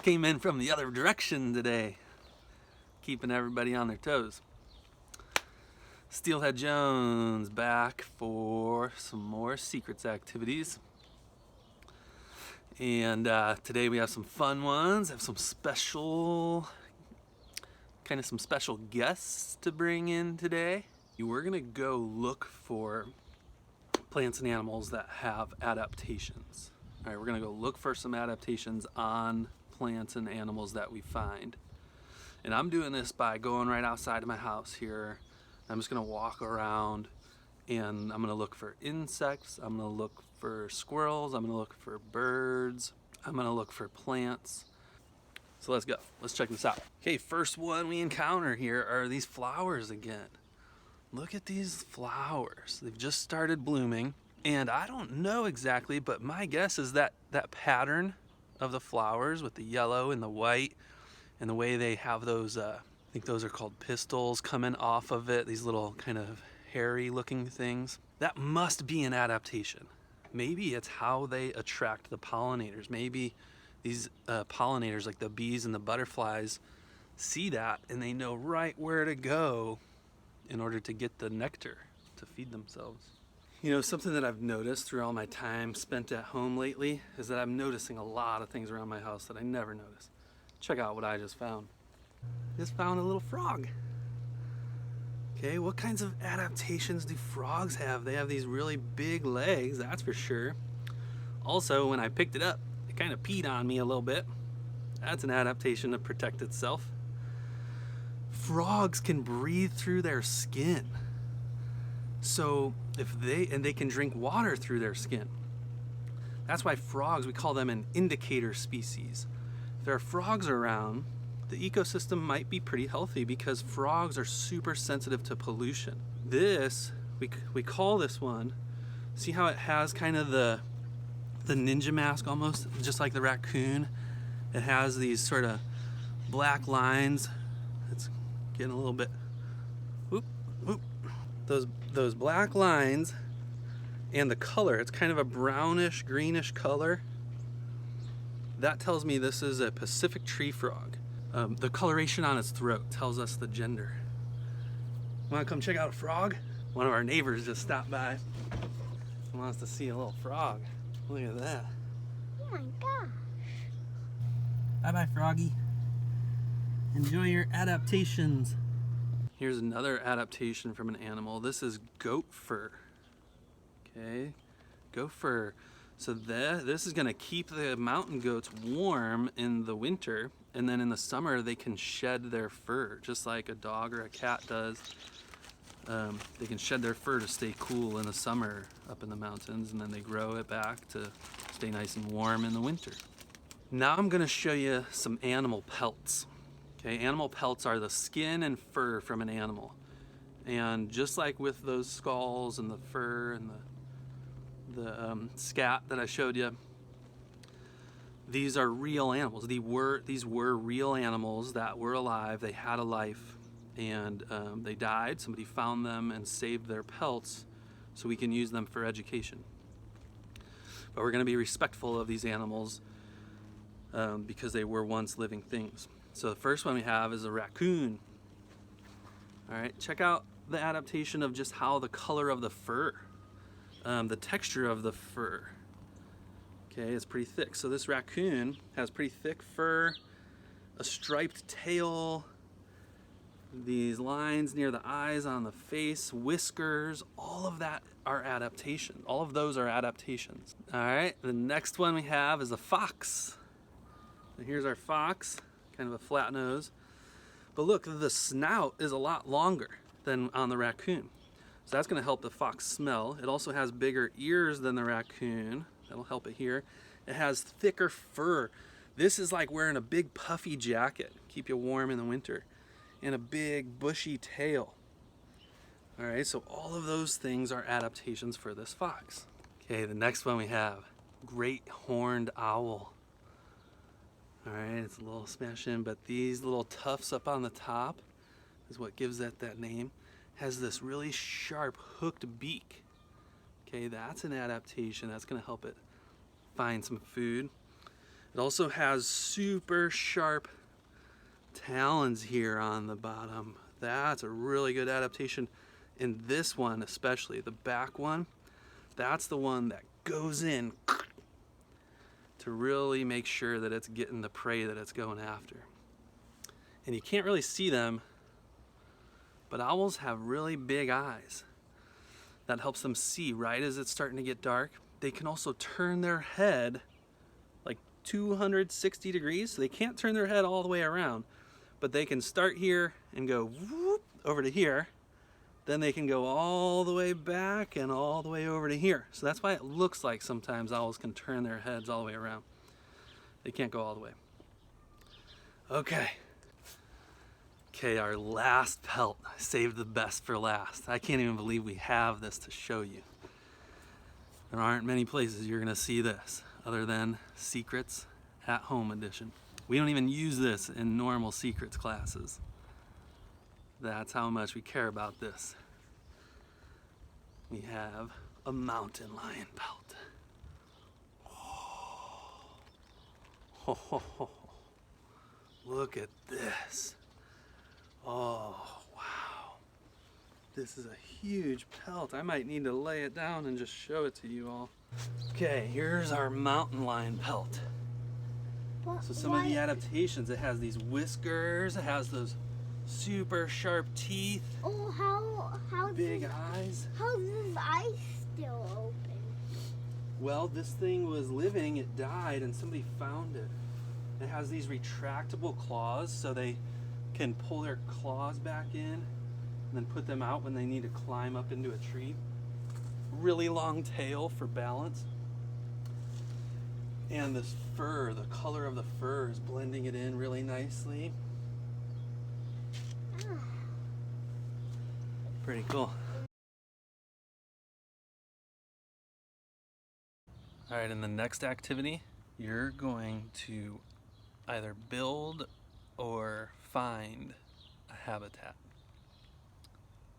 Came in from the other direction today, keeping everybody on their toes. Steelhead Jones back for some more secrets activities. And today we have some fun ones. I have some special guests to bring in today. We're gonna go look for plants and animals that have adaptations. All right, we're gonna go look for some adaptations on plants and animals that we find. And I'm doing this by going right outside of my house here. I'm just gonna walk around and I'm gonna look for insects, I'm gonna look for squirrels, I'm gonna look for birds, I'm gonna look for plants. So let's go, let's check this out. Okay, first one we encounter here are these flowers again. Look at these flowers. They've just started blooming. And I don't know exactly, but my guess is that that pattern of the flowers with the yellow and the white and the way they have those, I think those are called pistils coming off of it, these little kind of hairy looking things. That must be an adaptation. Maybe it's how they attract the pollinators. Maybe these pollinators like the bees and the butterflies see that and they know right where to go in order to get the nectar to feed themselves. You know, something that I've noticed through all my time spent at home lately is that I'm noticing a lot of things around my house that I never noticed. Check out what I just found. Just found a little frog. Okay, what kinds of adaptations do frogs have? They have these really big legs, that's for sure. Also, when I picked it up, it kind of peed on me a little bit. That's an adaptation to protect itself. Frogs can breathe through their skin. So they can drink water through their skin. That's why frogs, we call them an indicator species. If there are frogs around, the ecosystem might be pretty healthy because frogs are super sensitive to pollution. This, we call this one, see how it has kind of the ninja mask almost, just like the raccoon. It has these sort of black lines. It's getting a little bit, whoop, whoop. Those black lines and the color, it's kind of a brownish, greenish color. That tells me this is a Pacific tree frog. The coloration on its throat tells us the gender. Want to come check out a frog? One of our neighbors just stopped by. He wants to see a little frog. Look at that. Oh my gosh. Bye-bye, froggy. Enjoy your adaptations. Here's another adaptation from an animal. This is goat fur. Okay, goat fur. So this is gonna keep the mountain goats warm in the winter, and then in the summer they can shed their fur, just like a dog or a cat does. They can shed their fur to stay cool in the summer up in the mountains, and then they grow it back to stay nice and warm in the winter. Now I'm gonna show you some animal pelts. Okay, animal pelts are the skin and fur from an animal. And just like with those skulls and the fur and the scat that I showed you, these are real animals. These were real animals that were alive. They had a life, and they died. Somebody found them and saved their pelts so we can use them for education. But we're going to be respectful of these animals because they were once living things. So the first one we have is a raccoon. All right, check out the adaptation of just how the color of the fur, the texture of the fur. Okay, it's pretty thick. So this raccoon has pretty thick fur, a striped tail, these lines near the eyes on the face, whiskers, all of that are adaptations. All of those are adaptations. All right, the next one we have is a fox. And here's our fox. Kind of a flat nose. But look, the snout is a lot longer than on the raccoon. So that's going to help the fox smell. It also has bigger ears than the raccoon. That'll help it here. It has thicker fur. This is like wearing a big puffy jacket, keep you warm in the winter, and a big bushy tail. All right, so all of those things are adaptations for this fox. Okay, the next one we have, great horned owl. All right, it's a little smashed in, but these little tufts up on the top is what gives it that name. Has this really sharp hooked beak. Okay, that's an adaptation. That's gonna help it find some food. It also has super sharp talons here on the bottom. That's a really good adaptation. And this one especially, the back one, that's the one that goes in to really make sure that it's getting the prey that it's going after. And you can't really see them, but owls have really big eyes. That helps them see right as it's starting to get dark. They can also turn their head like 260 degrees. So they can't turn their head all the way around, but they can start here and go whoop over to here. Then they can go all the way back and all the way over to here. So that's why it looks like sometimes owls can turn their heads all the way around. They can't go all the way. Okay, our last pelt. I saved the best for last. I can't even believe we have this to show you. There aren't many places you're gonna see this other than Secrets at Home edition. We don't even use this in normal secrets classes. That's how much we care about this. We have a mountain lion pelt. Oh, look at this. Oh, wow. This is a huge pelt. I might need to lay it down and just show it to you all. Okay, here's our mountain lion pelt. So some of the adaptations, it has these whiskers, it has those super sharp teeth. Oh, how big eyes. How's his eyes still open? Well, this thing was living, it died, and somebody found it. It has these retractable claws, so they can pull their claws back in and then put them out when they need to climb up into a tree. Really long tail for balance. And this fur, the color of the fur is blending it in really nicely. Pretty cool. All right, in the next activity, you're going to either build or find a habitat.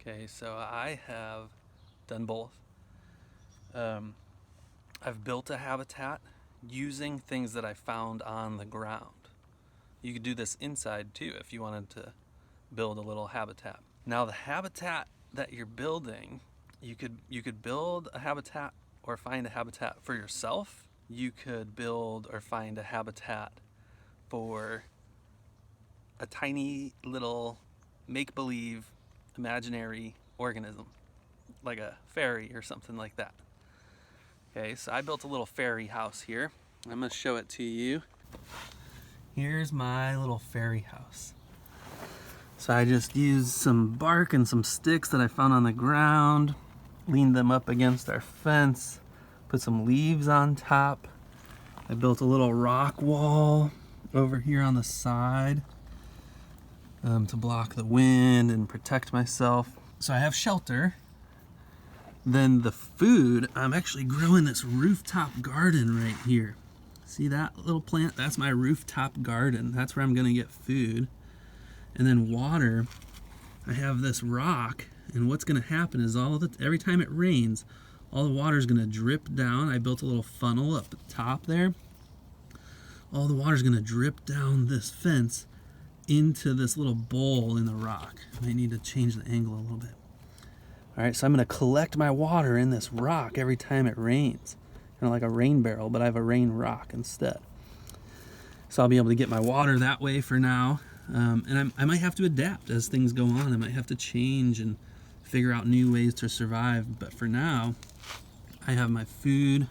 Okay, so I have done both. I've built a habitat using things that I found on the ground. You could do this inside too if you wanted to build a little habitat. Now the habitat that you're building, you could build a habitat or find a habitat for yourself. You could build or find a habitat for a tiny little make-believe imaginary organism, like a fairy or something like that. Okay, so I built a little fairy house here. I'm gonna show it to you. Here's my little fairy house. So I just used some bark and some sticks that I found on the ground, leaned them up against our fence, put some leaves on top. I built a little rock wall over here on the side to block the wind and protect myself. So I have shelter. Then the food, I'm actually growing this rooftop garden right here. See that little plant? That's my rooftop garden. That's where I'm gonna get food. And then water, I have this rock, and what's gonna happen is every time it rains, all the water's gonna drip down. I built a little funnel up the top there. All the water's gonna drip down this fence into this little bowl in the rock. I might need to change the angle a little bit. All right, so I'm gonna collect my water in this rock every time it rains. Kind of like a rain barrel, but I have a rain rock instead. So I'll be able to get my water that way for now. And I might have to adapt as things go on. I might have to change and figure out new ways to survive. But for now, I have my food,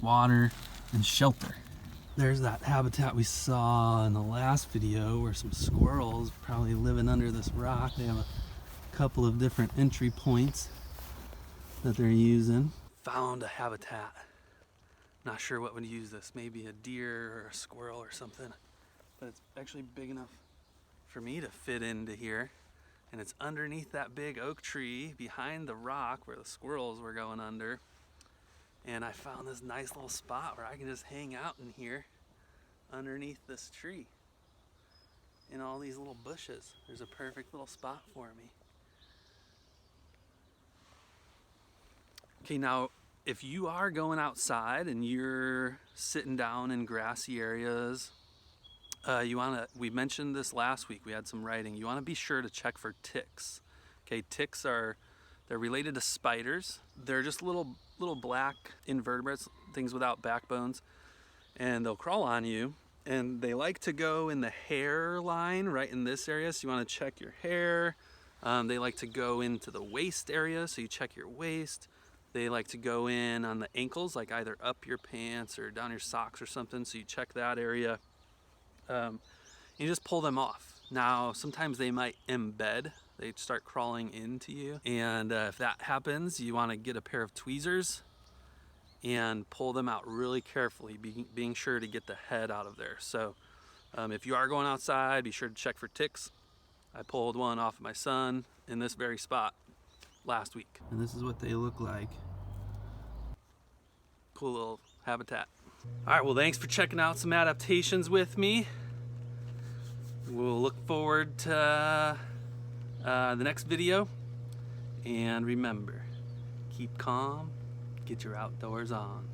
water, and shelter. There's that habitat we saw in the last video where some squirrels probably living under this rock. They have a couple of different entry points that they're using. Found a habitat. Not sure what would use this. Maybe a deer or a squirrel or something. But it's actually big enough for me to fit into here. And it's underneath that big oak tree behind the rock where the squirrels were going under. And I found this nice little spot where I can just hang out in here underneath this tree in all these little bushes. There's a perfect little spot for me. Okay, now if you are going outside and you're sitting down in grassy areas, we mentioned this last week, we had some writing, you want to be sure to check for ticks. Okay, ticks they're related to spiders. They're just little black invertebrates, things without backbones, and they'll crawl on you, and they like to go in the hairline right in this area, so you want to check your hair. They like to go into the waist area, so you check your waist. They like to go in on the ankles, like either up your pants or down your socks or something, so you check that area. You just pull them off. Now, sometimes they might embed. They start crawling into you. And if that happens, you want to get a pair of tweezers and pull them out really carefully, being sure to get the head out of there. So if you are going outside, be sure to check for ticks. I pulled one off of my son in this very spot last week. And this is what they look like. Cool little habitat. All right, well, thanks for checking out some adaptations with me. We'll look forward to the next video. And remember, keep calm, get your outdoors on.